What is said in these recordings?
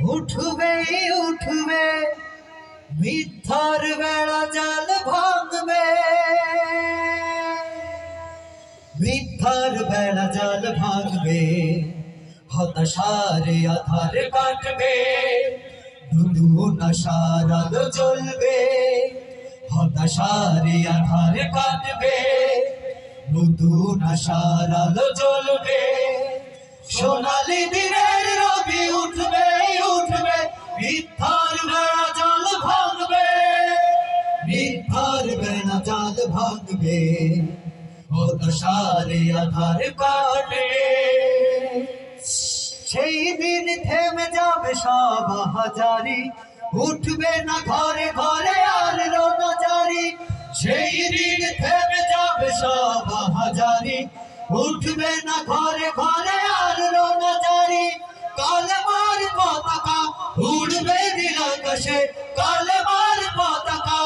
উঠবে উঠবে মিথ্যার বেড়া জাল ভাঙবে, মিথ্যার বেড়া জাল ভাঙবে, হতাশার আধার কাটবে, ধুধু নশার আলো জ্বলবে, হতাশার আধার কাটবে, ধুধু নশার আলো জ্বলবে। সোনালি দিনের রবি উঠবে উঠবে, মিথ্যার বেড়া জাল ভাঙবে, মিথ্যার বেড়া জাল ভাঙবে, হতাশার আধার কাটবে। সেই দিন থেমে যাবে সব হাজারি, উঠবে না ঘরে ঘরে আর রোনা জারি। সেই দিন থেমে যাবে সব হাজারি, উঠবে না ঘরে ঘরে আর রোনা জারি। কালেমার পতাকা উড়বে নীল আকাশে, কালেমার পতাকা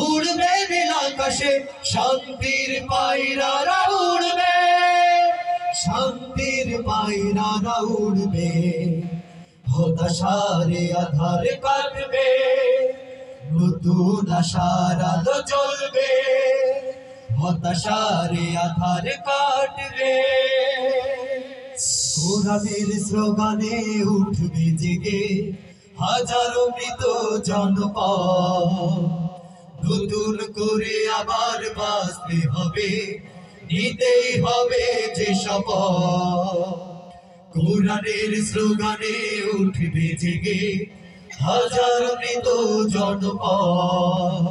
উড়বে নীল আকাশে, শান্তির পায়রারা উড়বে, শান্তির পায়রারা উড়বে, হতাশার আধার কাটবে, নতুন আশার আলো জ্বলবে, হতাশার আধার কাটবে। কোরআনের স্লোগানে উঠবে জেগে হাজারো মৃত জনপদ, নতুন করে আবার বাঁচতে হবে, নিতেই হবে যে শপথ। কোরআনের স্লোগানে উঠবে জেগে হাজারো মৃত জনপদ,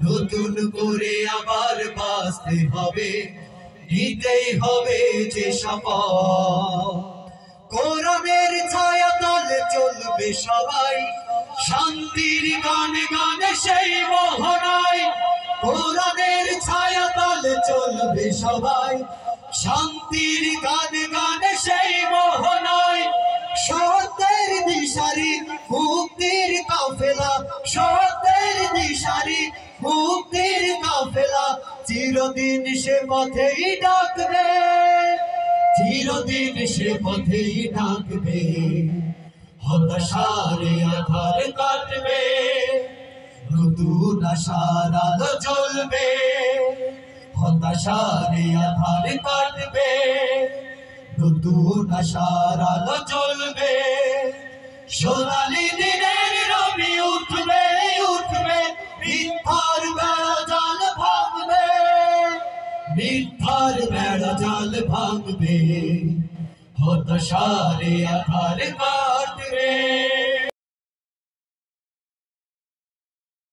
নতুন করে আবার বাঁচতে হবে, নিতেই হবে যে শপথ। কোরআনের ছায়া তলে চলবে সবাই, শান্তির গানে গানে সেই মোহনায়। কোরআনের ছায়া তলে চলবে সবাই, শান্তির গানে গানে সেই মোহনায়। সত্যের দিশারি মুক্তির কাফেলা, সত্যের দিশারি মুক্তির কাফেলা, চিরদিন সে পথেই ডাকবে, চিরদিন সে পথেই ডাকবে, হতাশার আধার কাটবে, নতুন আশার আলো জ্বলবে, হতাশার আধার কাটবে, নতুন আশার আলো জ্বলবে। সোনালি দিনের রবি উঠবে উঠবে, মিথ্যার বেড়া জাল ভাঙবে, মিথ্যার বেড়া জাল ভাঙবে, হতাশার আধার